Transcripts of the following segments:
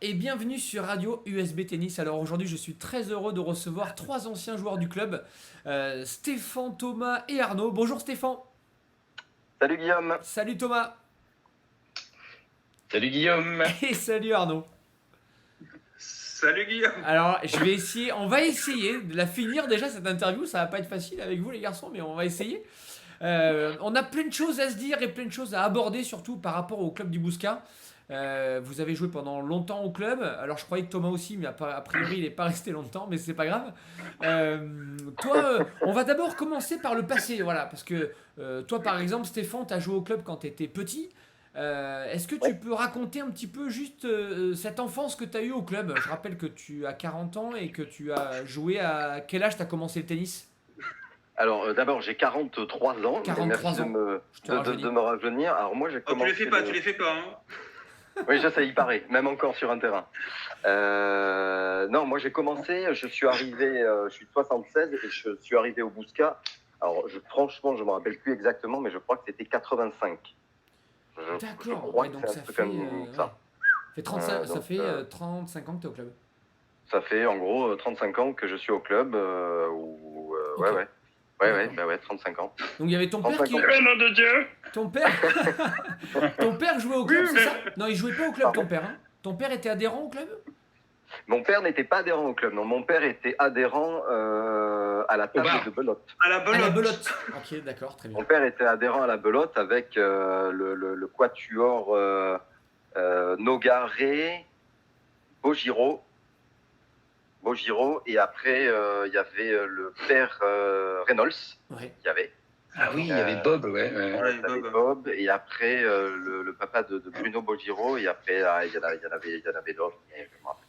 et bienvenue sur Radio USB Tennis. Alors aujourd'hui je suis très heureux de recevoir trois anciens joueurs du club, Stéphane, Thomas et Arnaud. Bonjour Stéphane. Salut Guillaume. Salut Thomas. Salut Guillaume. Et salut Arnaud. Salut Guillaume. Alors on va essayer de la finir déjà cette interview, ça va pas être facile avec vous les garçons mais on va essayer. On a plein de choses à se dire et plein de choses à aborder surtout par rapport au club du Bouscat. Vous avez joué pendant longtemps au club. Alors je croyais que Thomas aussi, mais a priori il n'est pas resté longtemps, mais c'est pas grave. Toi, on va d'abord commencer par le passé, voilà, parce que toi par exemple, Stéphane, tu as joué au club quand tu étais petit. Est-ce que tu peux raconter un petit peu juste cette enfance que tu as eue au club? Je rappelle que tu as 40 ans et que tu as joué à quel âge tu as commencé le tennis? Alors d'abord j'ai 43 ans. 43 merci ans. de me rajeunir. Alors moi j'ai Oh, commencé. tu les fais pas. Hein. Oui, je sais, il paraît, même encore sur un terrain. Non, moi j'ai commencé, je suis arrivé, je suis de 76 et je suis arrivé au Bouscat. Alors franchement, je me rappelle plus exactement, mais je crois que c'était 85. D'accord, crois ouais, que donc c'est un ça truc fait, comme ça. fait 35, ça donc, fait 35 ans que tu es au club. Ça fait en gros 35 ans que je suis au club. Ok. Ouais, 35 ans. Donc il y avait ton père 35 qui. ans. Oh nom de Dieu. Ton père Ton père jouait au club, Oui, c'est ça? Non, il jouait pas au club, Pardon. ton père. Hein. Ton père était adhérent au club? Mon père n'était pas adhérent au club, non. Mon père était adhérent à la table bar. de belote. À la À belote. la belote. Ok, d'accord, très bien. Mon père était adhérent à la belote avec le quatuor Nogaré, Bogiro, et après il y avait le père Reynolds Ouais. qui y avait. Ah oui, il y avait Bob, ouais. Ouais, Il y avait Bob. Bob, et après le papa de Bruno Bogiro, et après il y en avait d'autres. mais je me rappelle.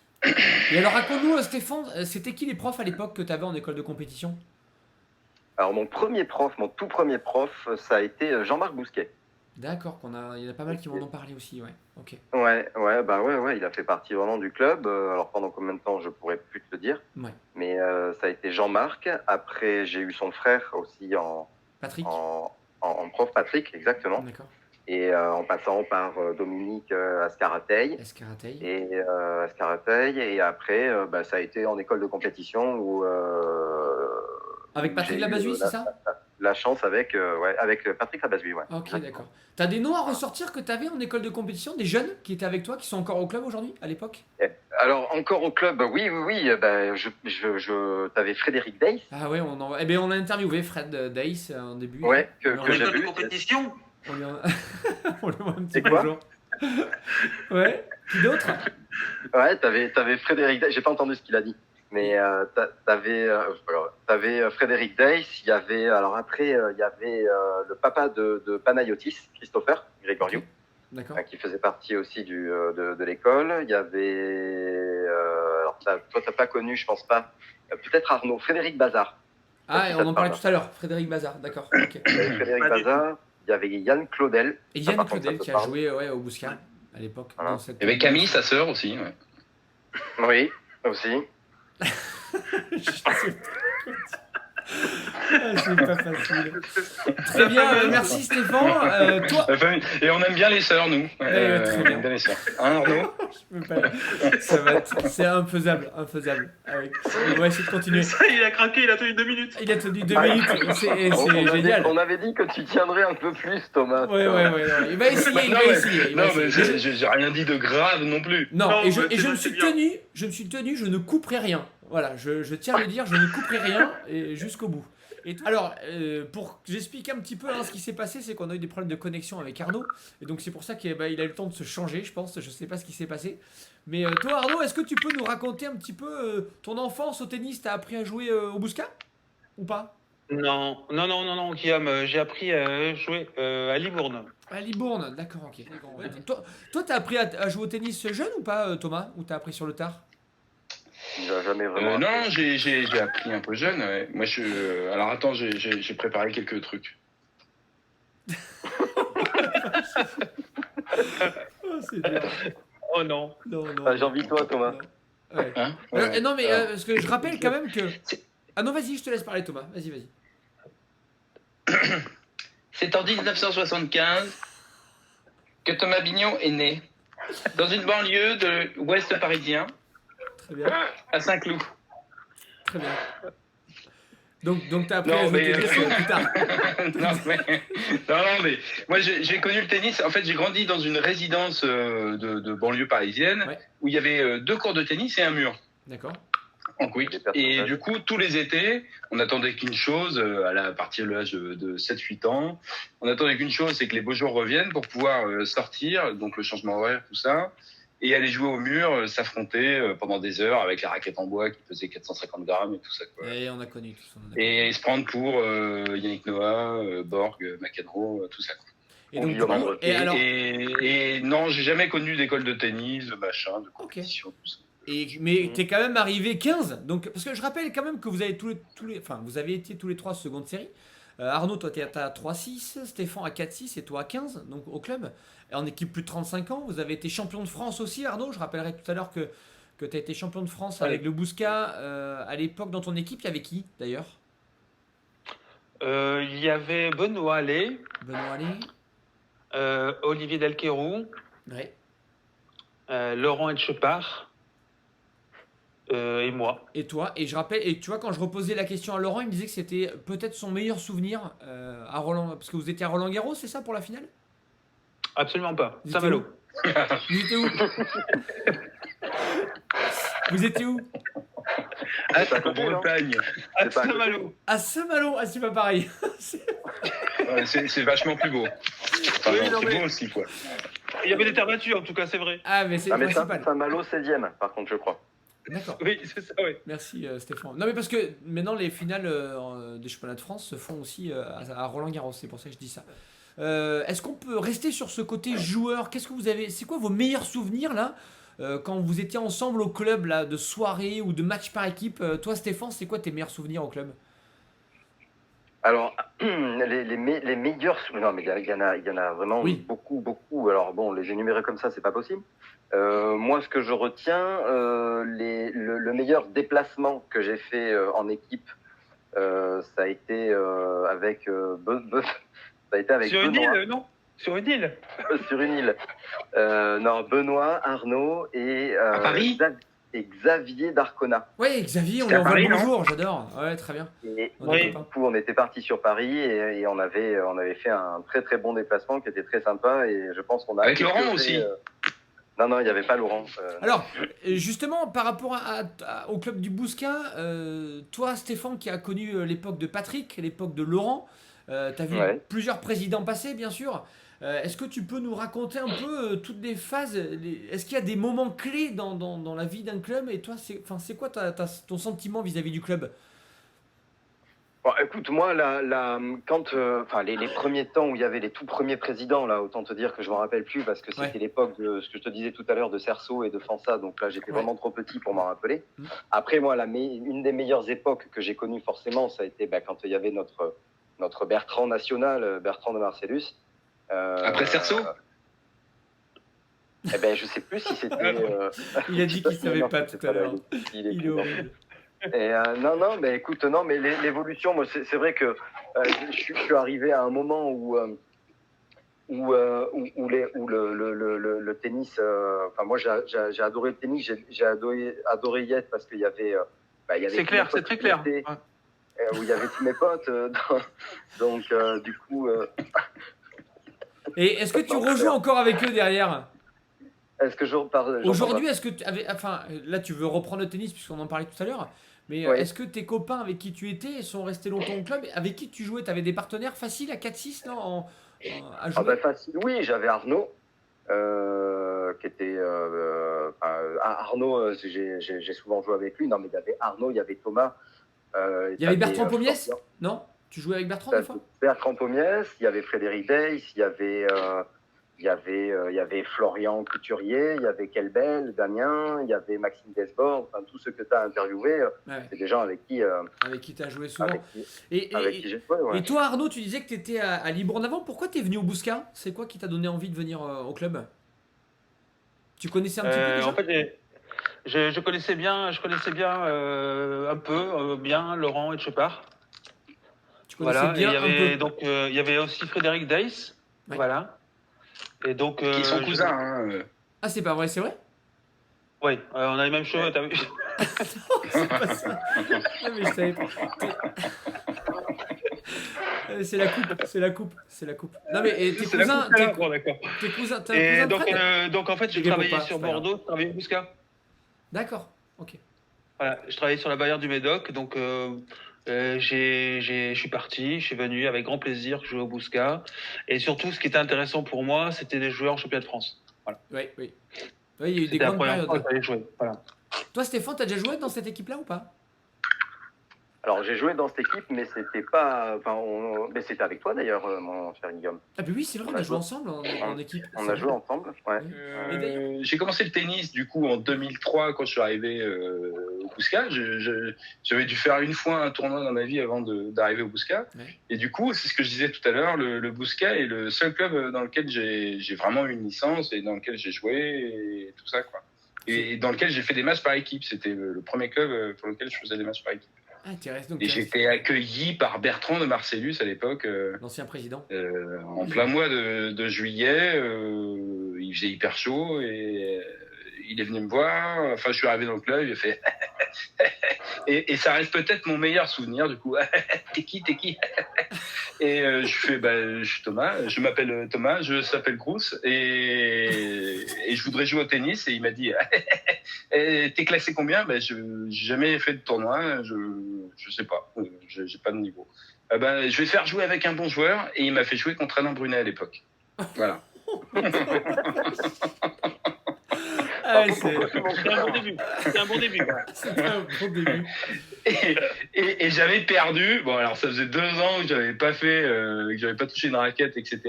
Et alors raconte-nous, Stéphane, c'était qui les profs à l'époque que tu avais en école de compétition? Alors mon tout premier prof, ça a été Jean-Marc Bousquet. D'accord, il y en a pas mal qui m'en ont parlé aussi, ouais. Ok. Ouais, il a fait partie vraiment du club. Alors pendant combien de temps, je pourrais plus te le dire. Ouais. Mais ça a été Jean-Marc. Après, j'ai eu son frère aussi Patrick? en prof, Patrick, exactement. D'accord. Et en passant par Dominique Ascarateil. Escarateil. Et après, ça a été en école de compétition où Avec Patrick j'ai Labazui, eu, c'est ça? la chance avec Patrick Labazui, ouais. Ok, d'accord. T'as des noms à ressortir que t'avais en école de compétition, des jeunes qui étaient avec toi, qui sont encore au club aujourd'hui, à l'époque? Alors encore au club, oui. T'avais Frédéric Day. Ah ouais, on a interviewé Fred Dace en début. Ouais, On que lui en- En j'ai école de vu. compétition. On lui en- on lui envoie un petit C'est quoi bonjour. Ouais. Qui d'autre? Ouais, t'avais Frédéric Day. J'ai pas entendu ce qu'il a dit, mais t'avais Frédéric Day. Il y avait il y avait le papa de Panayotis, Christopher Grégoriou, D'accord. qui faisait partie aussi de l'école. Il y avait toi t'as pas connu, je pense pas. Peut-être Arnaud, Frédéric Bazar. Ah, et ça on te en parlait parle. tout à l'heure, Frédéric Bazar, d'accord. Ok. Il y avait Frédéric Pas du Bazar. Il y avait Yann Claudel. Et Ça, Yann par contre, Claudel ça te qui a parle. joué au Bouscat à l'époque. Voilà. dans cette- Il y avait Camille, sa sœur aussi. Ouais. Oui, aussi. Je sais pas. Ah, c'est pas facile. Très bien, merci Stéphane. Toi, La famille. Et on aime bien les sœurs, nous. Ouais, très on bien. aime bien les sœurs. Hein, Arnaud? je peux pas. C'est infaisable. On va essayer de continuer. Ça, il a craqué, il a tenu 2 minutes. Il a tenu 2 minutes, c'est génial. On avait dit que tu tiendrais un peu plus, Thomas. Ouais. Il va essayer, il Non, va mais- essayer. il va Non, mais essayer. j'ai rien dit de grave non plus. Non, Non, et je mais me c'est suis bien. tenu, je ne couperai rien. Voilà, je tiens à le dire, je ne couperai rien et jusqu'au bout. Alors, pour que j'explique un petit peu ce qui s'est passé, c'est qu'on a eu des problèmes de connexion avec Arnaud. Et donc c'est pour ça qu'il a eu le temps de se changer, je pense. Je sais pas ce qui s'est passé. Mais toi, Arnaud, est-ce que tu peux nous raconter un petit peu ton enfance au tennis? T'as appris à jouer au Bouscat? Ou pas? Non, Guillaume, j'ai appris à jouer à Libourne. À Libourne, d'accord, ok. Ouais, toi, t'as appris à jouer au tennis jeune ou pas, Thomas? Ou t'as appris sur le tard? Il va jamais vraiment. Non, j'ai appris un peu jeune. Ouais. Moi, alors attends, j'ai préparé quelques trucs. Oh, c'est dur. Oh non. Non. J'ai envie de toi, Thomas. Non. Ouais. Hein? Non, mais parce que je rappelle quand même que. Ah non, vas-y, je te laisse parler, Thomas. Vas-y. C'est en 1975 que Thomas Bignon est né. Dans une banlieue de l'ouest parisien, Très bien. à Saint-Cloud. Très bien. Donc t'as appris Non, à jouer mais- au tennis plus tard. non, mais moi j'ai connu le tennis. En fait, j'ai grandi dans une résidence de banlieue parisienne Ouais. où il y avait 2 cours de tennis et un mur D'accord. en quick. Des personnes Et âgées. du coup, tous les étés, on attendait qu'une chose, à partir de l'âge de 7-8 ans, on attendait qu'une chose, c'est que les beaux jours reviennent pour pouvoir sortir, donc le changement horaire, tout ça, et aller jouer au mur, s'affronter pendant des heures avec la raquette en bois qui pesait 450 grammes et tout ça, quoi. Et on a connu tout ça. on a connu. Et se prendre pour Yannick Noah, Borg, McEnroe, tout ça. Quoi. Et donc, du Guillaume coup, André. et alors, Et non, j'ai jamais connu d'école de tennis, de machin, de compétition, tout ça. mais t'es quand même arrivé 15. Donc, parce que je rappelle quand même que vous avez enfin, vous avez été tous les 3 seconde série. Arnaud, toi, t'es à 3-6, Stéphane à 4-6 et toi à 15, donc au club. Et en équipe plus de 35 ans, vous avez été champion de France aussi, Arnaud. Je rappellerai tout à l'heure que tu as été champion de France avec le Bousca. À l'époque, dans ton équipe, il y avait qui d'ailleurs? Il y avait Benoît Allais, Benoît Allais. Olivier Delquerou, Ouais. Laurent Etchepart et moi. Et toi, et je rappelle, et tu vois, quand je reposais la question à Laurent, il me disait que c'était peut-être son meilleur souvenir à Roland, parce que vous étiez à Roland-Garros, c'est ça pour la finale? Absolument pas. Vous Saint-Malo. Vous étiez où? Vous étiez où? Ah, C'est à côté, non Bretagne. À C'est pas à côté. Saint-Malo. À Saint-Malo. Ah, c'est pas pareil. Ouais, c'est vachement plus beau. Enfin, Oui, non, non, c'est mais- beau aussi, quoi. Il y avait des terres battues, en tout cas, c'est vrai. Ah, mais c'est Ah, le mais principal. Saint-Malo 16e, par contre, je crois. D'accord. Oui, c'est ça, oui. Merci Stéphane. Non, mais parce que maintenant les finales des championnats de France se font aussi à Roland-Garros, c'est pour ça que je dis ça. Est-ce qu'on peut rester sur ce côté joueur? Qu'est-ce que vous avez? C'est quoi vos meilleurs souvenirs là quand vous étiez ensemble au club là, de soirée ou de match par équipe? Toi Stéphane, c'est quoi tes meilleurs souvenirs au club? Alors, les meilleurs. Non, mais il y en a vraiment Oui. beaucoup, beaucoup. Alors, bon, les énumérer comme ça, c'est pas possible. Moi, ce que je retiens, le meilleur déplacement que j'ai fait en équipe, ça a été avec. Ça a été avec Sur une Benoît. île, non? Sur une île. Sur une île. Non, Benoît, Arnaud et, À Paris et Xavier d'Arcona. Ouais, Xavier, on C'est lui à envoie Paris, le non bonjour, j'adore. Ouais, très bien. Et On est du copains. coup, on était parti sur Paris et on avait fait un très très bon déplacement qui était très sympa et je pense qu'on a Avec Laurent explosé, aussi. Non, il n'y avait pas Laurent. Alors, justement, par rapport au club du Bousca, toi, Stéphane, qui a connu l'époque de Patrick, l'époque de Laurent, tu as vu Ouais. plusieurs présidents passer, bien sûr. Est-ce que tu peux nous raconter un peu toutes les phases Est-ce qu'il y a des moments clés dans la vie d'un club? Et toi, c'est quoi ton sentiment vis-à-vis du club? Bon, écoute, moi, quand, les premiers temps où il y avait les tout premiers présidents, là, autant te dire que je m'en rappelle plus parce que c'était Ouais. l'époque de ce que je te disais tout à l'heure de Cerceau et de Fansa, donc là, j'étais Ouais. vraiment trop petit pour m'en rappeler. Mhm. Après, moi, une des meilleures époques que j'ai connues forcément, ça a été quand il y avait notre Bertrand national, Bertrand de Marcellus. Après Cerceau Eh ben, je sais plus si c'était. Il a dit qu'il savait Non, pas c'était tout à l'heure. il est Il est horrible. Et non, mais écoute, non, mais l'évolution, moi, c'est vrai que je suis arrivé à un moment où le tennis. Enfin, moi, j'ai adoré le tennis, j'ai adoré y être parce qu'il y avait. Il y avait C'est tous clair, mes c'est potes très qui clair. étaient, Ouais. où il y avait tous mes potes. Donc, du coup, Et est-ce que tu rejoues encore avec eux derrière? est-ce que j'entends Aujourd'hui, est-ce que enfin, là, tu veux reprendre le tennis puisqu'on en parlait tout à l'heure, mais Ouais. est-ce que tes copains avec qui tu étais sont restés longtemps au club? Avec qui tu jouais? Tu avais des partenaires faciles à 4-6 non, à Ah jouer? bah facile. Oui, j'avais Arnaud, qui était. Arnaud, j'ai souvent joué avec lui. Non, mais il y avait Arnaud, il y avait Thomas. Il y avait Bertrand Pommiès? Florian, Non? Tu jouais avec Bertrand des fois? Bertrand Pommiès, il y avait Frédéric Deiss, il y avait Florian Couturier, il y avait Kelbel, Damien, il y avait Maxime Desbordes, enfin tous ceux que tu as interviewés, Ouais, c'est des gens avec qui, avec qui tu as joué souvent. avec qui, Et, avec qui j'ai joué. Ouais. et toi, Arnaud, tu disais que tu étais à Libourne avant. Pourquoi tu es venu au Bousca? C'est quoi qui t'a donné envie de venir au club? Tu connaissais un petit peu déjà? En fait, je connaissais bien un peu bien Laurent Etchepart. Tu connaissais Voilà. Et bien il y un avait peu. donc il y avait aussi Frédéric Deiss. Ouais. Voilà. Et donc Qui sont je- cousins, hein. Ah, c'est pas vrai, c'est vrai? Oui, on a les mêmes cheveux, t'as vu? Non, c'est pas ça. Ah, mais je savais pas. C'est la coupe, c'est la coupe, c'est la coupe. Non, mais et tes C'est la cousins, coupe là, bon, d'accord. tes cousins, t'as un Et cousin de Fred? donc en fait, je Il répond travaillais pas, sur c'est pas grave. Bordeaux, je travaillais au Bouscat. D'accord, ok. Voilà, je travaillais sur la barrière du Médoc, donc je suis parti, je suis venu avec grand plaisir jouer au Bouscat. Et surtout, ce qui était intéressant pour moi, c'était des joueurs en championnat de France. Voilà. Oui, oui. Oui, il y a eu des C'était la grandes première périodes. fois Là. que j'allais jouer. Voilà. Toi, Stéphane, t'as déjà joué dans cette équipe-là ou pas? Alors, j'ai joué dans cette équipe, mais c'était pas. Enfin, mais c'était avec toi d'ailleurs, mon cher Guillaume. Ah, puis oui, c'est vrai, on a joué ensemble en équipe. On c'est a vrai. joué ensemble. Ouais. Oui. Et d'ailleurs- J'ai commencé le tennis du coup en 2003 quand je suis arrivé au Bouscat. J'avais dû faire une fois un tournoi dans ma vie avant d'arriver au Bouscat. Ouais. Et du coup, c'est ce que je disais tout à l'heure, le Bouscat est le seul club dans lequel j'ai vraiment eu une licence et dans lequel j'ai joué et tout ça quoi. Et dans lequel j'ai fait des matchs par équipe. C'était le premier club pour lequel je faisais des matchs par équipe. Ah, t'es resté donc. Et j'ai été accueilli par Bertrand de Marcellus à l'époque. L'ancien président. En plein mois de juillet, il faisait hyper chaud et il est venu me voir. Enfin, je suis arrivé dans le club, il a fait et ça reste peut-être mon meilleur souvenir du coup. T'es qui Et je fais je suis Thomas, je m'appelle Thomas, je s'appelle Grousse et je voudrais jouer au tennis et il m'a dit t'es classé combien? Je j'ai jamais fait de tournoi, je sais pas, j'ai pas de niveau. Je vais faire jouer avec un bon joueur et il m'a fait jouer contre Alain Brunet à l'époque. Voilà. Ah, ouais, c'est C'était un bon début. C'était un bon début. c'était un bon début. Et j'avais perdu. Bon, alors ça faisait 2 ans que j'avais pas fait, que j'avais pas touché une raquette, etc.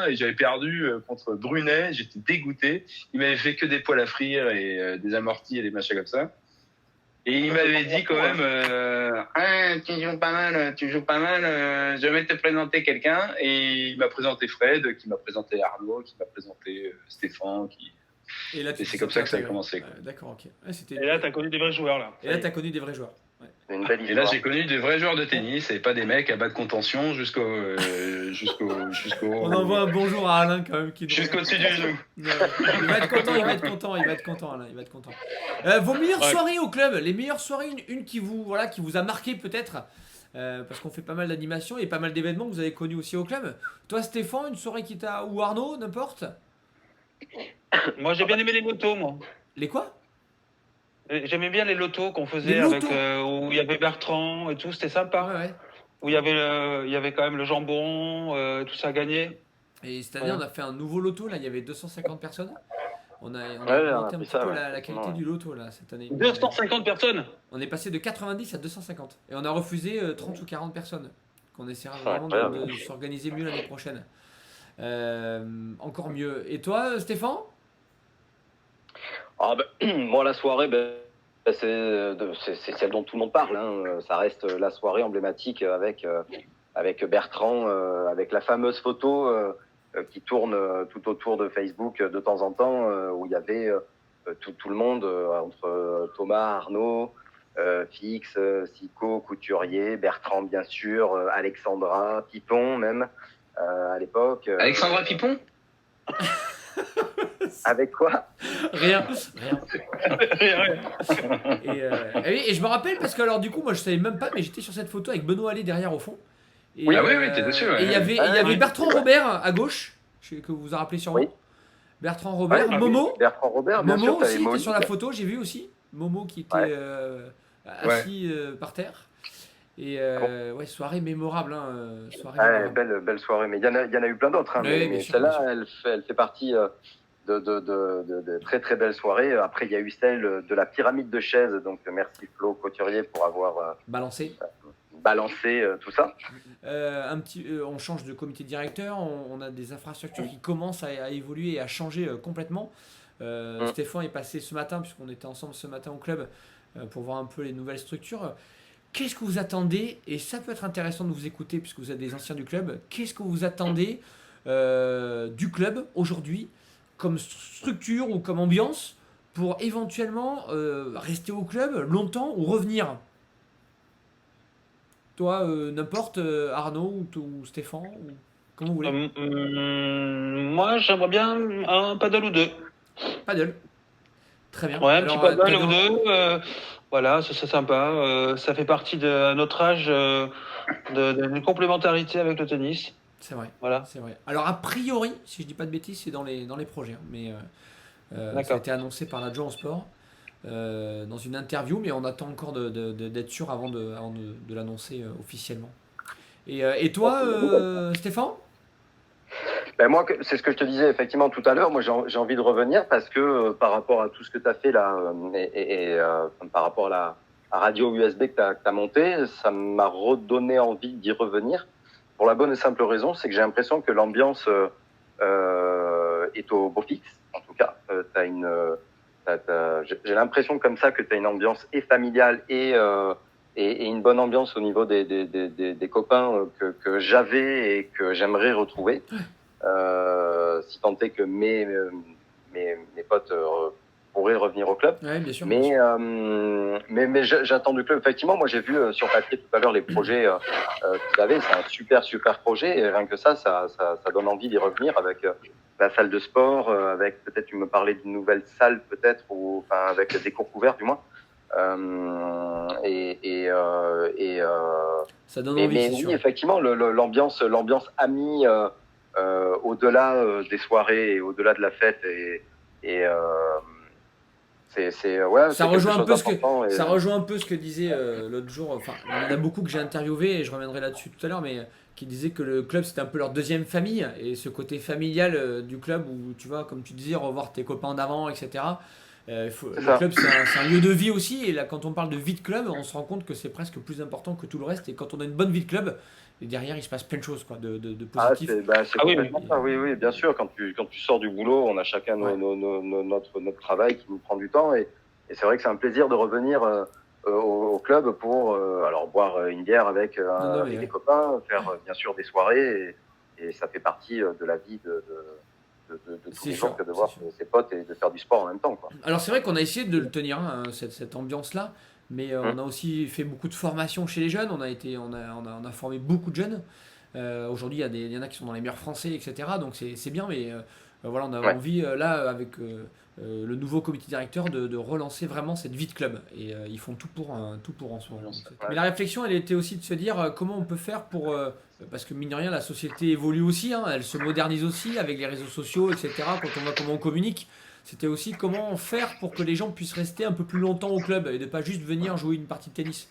Et j'avais perdu contre Brunet. J'étais dégoûté. Il m'avait fait que des poils à frire et des amortis et des machins comme ça. Et il m'avait dit quand même, tu joues pas mal, je vais te présenter quelqu'un. Et il m'a présenté Fred, qui m'a présenté Arnaud, qui m'a présenté Stéphane, Et là, Et c'est comme ça que ça a intégré. commencé, quoi. D'accord, ok. Ouais, c'était... Et là, t'as connu des vrais joueurs là. Et là, t'as connu des vrais joueurs. Ouais. C'est une belle Et là, histoire. j'ai connu des vrais joueurs de tennis et pas des mecs à bas de contention jusqu'au On envoie un bonjour à Alain quand même qui jusqu'au-dessus du genou. Ouais. Il va être content, il va être content, il va être content, Alain, il va être content. Vos meilleures Ouais. soirées au club, les meilleures soirées, une qui vous a marqué peut-être, parce qu'on fait pas mal d'animations et pas mal d'événements que vous avez connus aussi au club. Toi, Stéphane, une soirée qui t'a ou Arnaud, n'importe. Moi, j'ai bien aimé les lotos, moi. Les quoi? J'aimais bien les lotos qu'on faisait Les avec lotos où il y avait Bertrand et tout, c'était Ouais, sympa. ouais. Où il y avait quand même le jambon, tout ça gagné. Et cette année, Ouais. on a fait un nouveau loto. Là, il y avait 250 personnes. On a Ouais, on augmenté a un fait petit ça, peu ouais. la qualité Ouais. du loto là cette année. 250 personnes. On est passé de 90 à 250. Et on a refusé 30 ou 40 personnes. Qu'on essaiera Ouais, vraiment incroyable. de s'organiser mieux l'année prochaine. Encore mieux. Et toi, Stéphane? Ah moi, la soirée, c'est celle dont tout le monde parle. Hein. Ça reste la soirée emblématique avec Bertrand, avec la fameuse photo qui tourne tout autour de Facebook de temps en temps, où il y avait tout le monde, entre Thomas, Arnaud, Fix, Sico, Couturier, Bertrand bien sûr, Alexandra, Pipon même, à l'époque. Alexandra Pipon? Avec quoi? Rien. Et je me rappelle parce que alors du coup moi je savais même pas mais j'étais sur cette photo avec Benoît Allais derrière au fond. Et, Oui, oui, t'es dessus, ouais. Et il y avait oui. Bertrand Robert à gauche, que vous vous en rappelez sûrement. Oui. Bertrand Robert, Ouais, Momo. Bertrand Robert, bien Momo sûr, t'avais aussi était Moïse. sur la photo, j'ai vu aussi. Momo qui était Ouais. assis par terre. Et ouais, soirée mémorable. Hein, soirée Ouais, mémorable. belle soirée, mais il y en a eu plein d'autres. Hein, Oui, mais bien sûr, celle-là, bien elle fait partie de très très belles soirées. Après, il y a eu celle de la pyramide de chaises. Donc, merci Flo Couturier pour avoir Balancé. balancé tout ça. On change de comité directeur, on a des infrastructures qui commencent à évoluer et à changer complètement. Stéphane est passé ce matin, puisqu'on était ensemble ce matin au club, pour voir un peu les nouvelles structures. Qu'est-ce que vous attendez? Et ça peut être intéressant de vous écouter, puisque vous êtes des anciens du club. Qu'est-ce que vous attendez du club aujourd'hui, comme structure ou comme ambiance, pour éventuellement rester au club longtemps ou revenir? Toi, n'importe, Arnaud ou Stéphane, comme vous voulez. Moi, j'aimerais bien un paddle ou deux. Paddle. Très bien. Ouais, un Alors, petit paddle t'es ou dans- deux. Voilà, c'est sympa. Ça fait partie de notre âge d'une complémentarité avec le tennis. C'est vrai. Voilà, C'est vrai. Alors, a priori, si je dis pas de bêtises, c'est dans les projets, hein, mais ça a d'accord. été annoncé par l'adjoint au sport dans une interview, mais on attend encore d'être sûr avant de l'annoncer officiellement. Et toi, Stéphane? Ben moi, c'est ce que je te disais effectivement tout à l'heure. Moi, j'ai envie de revenir parce que par rapport à tout ce que tu as fait là, par rapport à la radio USB que tu as montée, ça m'a redonné envie d'y revenir. Pour la bonne et simple raison, c'est que j'ai l'impression que l'ambiance est au beau fixe. En tout cas, j'ai l'impression comme ça que tu as une ambiance et familiale et une bonne ambiance au niveau des copains que j'avais et que j'aimerais retrouver. Si tant est que mes potes pourraient revenir au club. Ouais, bien sûr. Mais j'attends du club. Effectivement, moi j'ai vu sur papier tout à l'heure les projets qu'ils avaient. C'est un super projet. Et rien que ça donne envie d'y revenir avec la salle de sport, avec peut-être tu me parlais d'une nouvelle salle peut-être, ou enfin avec des cours couverts du moins. Ça donne envie, c'est oui, sûr. effectivement, l'ambiance amie. Au-delà des soirées et au-delà de la fête Ça rejoint un peu ce que disait l'autre jour. Enfin, il y en a beaucoup que j'ai interviewé et je reviendrai là-dessus tout à l'heure, mais qui disaient que le club c'était un peu leur deuxième famille et ce côté familial du club où tu vois, comme tu disais, revoir tes copains d'avant, etc. Le club c'est un lieu de vie aussi et là quand on parle de vie de club, on se rend compte que c'est presque plus important que tout le reste et quand on a une bonne vie de club, et derrière il se passe plein de choses quoi, de positif. C'est complètement ça, oui, bien sûr. Quand tu sors du boulot, on a chacun notre travail qui nous prend du temps et c'est vrai que c'est un plaisir de revenir au club pour alors boire une bière avec des copains, faire bien sûr des soirées et ça fait partie de la vie de tous les jours que de voir ses potes et de faire du sport en même temps, quoi. Alors c'est vrai qu'on a essayé de le tenir, hein, cette ambiance-là, mais on a aussi fait beaucoup de formations chez les jeunes, on a formé beaucoup de jeunes. Aujourd'hui il y en a qui sont dans les meilleurs français, etc. Donc c'est bien, mais voilà, on a envie là avec le nouveau comité directeur de relancer vraiment cette vie de club. Et ils font tout pour en ce moment. Mais la réflexion elle était aussi de se dire comment on peut faire pour... parce que mine de rien la société évolue aussi, hein, elle se modernise aussi avec les réseaux sociaux, etc. Quand on voit comment on communique, c'était aussi comment faire pour que les gens puissent rester un peu plus longtemps au club et ne pas juste venir jouer une partie de tennis.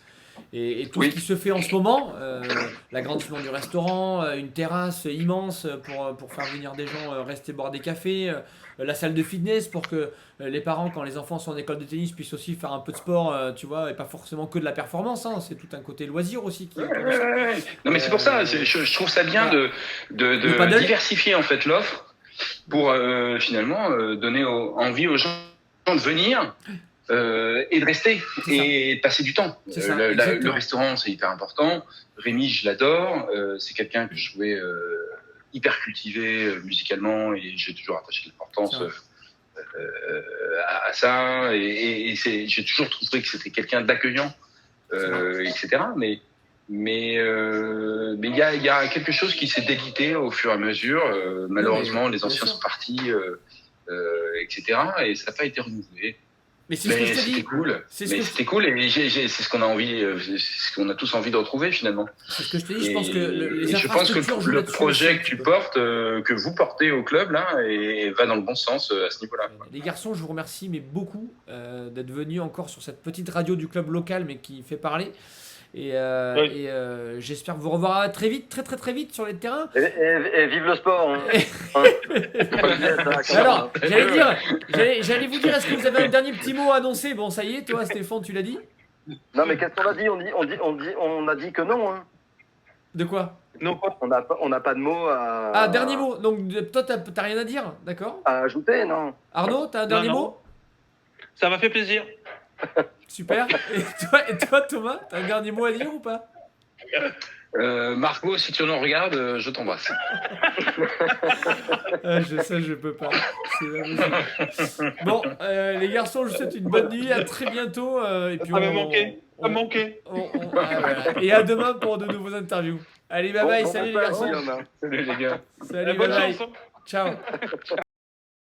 Et tout ce qui se fait en ce moment, l'agrandissement du restaurant, une terrasse immense pour faire venir des gens rester boire des cafés, la salle de fitness pour que les parents, quand les enfants sont en école de tennis, puissent aussi faire un peu de sport, tu vois, et pas forcément que de la performance, hein, c'est tout un côté loisir aussi qui Non mais c'est pour ça, je trouve ça bien de diversifier en fait l'offre pour finalement donner envie aux gens de venir. Et de rester et de passer du temps. Le restaurant, c'est hyper important. Rémi, je l'adore. C'est quelqu'un que je trouvais hyper cultivé musicalement et j'ai toujours attaché de l'importance à ça. Et j'ai toujours trouvé que c'était quelqu'un d'accueillant, etc. Mais il y a quelque chose qui s'est délité au fur et à mesure. Malheureusement, les anciens sont partis, etc. Et ça n'a pas été renouvelé. Mais c'est ce que je te dis. C'était cool et c'est ce qu'on a envie, c'est ce qu'on a tous envie de retrouver finalement. C'est ce que je te dis. Je pense que les infrastructures. Je pense que le projet que tu portes, que vous portez au club là, va dans le bon sens à ce niveau-là. Les garçons, je vous remercie mais beaucoup d'être venus encore sur cette petite radio du club local mais qui fait parler. Et j'espère vous revoir très vite, très vite sur les terrains. Et vive le sport. Hein. Alors, j'allais vous dire, est-ce que vous avez un dernier petit mot à annoncer? Bon, ça y est, toi, Stéphane, tu l'as dit? Non, mais qu'est-ce qu'on a dit? On a dit que non. Hein. De quoi? Non, quoi? On n'a pas de mots à. Ah, dernier mot. Donc, toi, t'as rien à dire, d'accord? À ajouter, non. Arnaud, t'as un dernier mot? Ça m'a fait plaisir. Super. Et toi, Thomas, t'as un dernier mot à dire ou pas? Margot, si tu nous regardes, je t'embrasse. Je peux pas. Bon, les garçons, je vous souhaite une bonne nuit. À très bientôt. Et puis ça m'a manqué. Ça m'a manqué. Voilà. Et à demain pour de nouveaux interviews. Allez, bye bye. Salut les garçons. Salut les gars. Salut, bye bye. Ciao.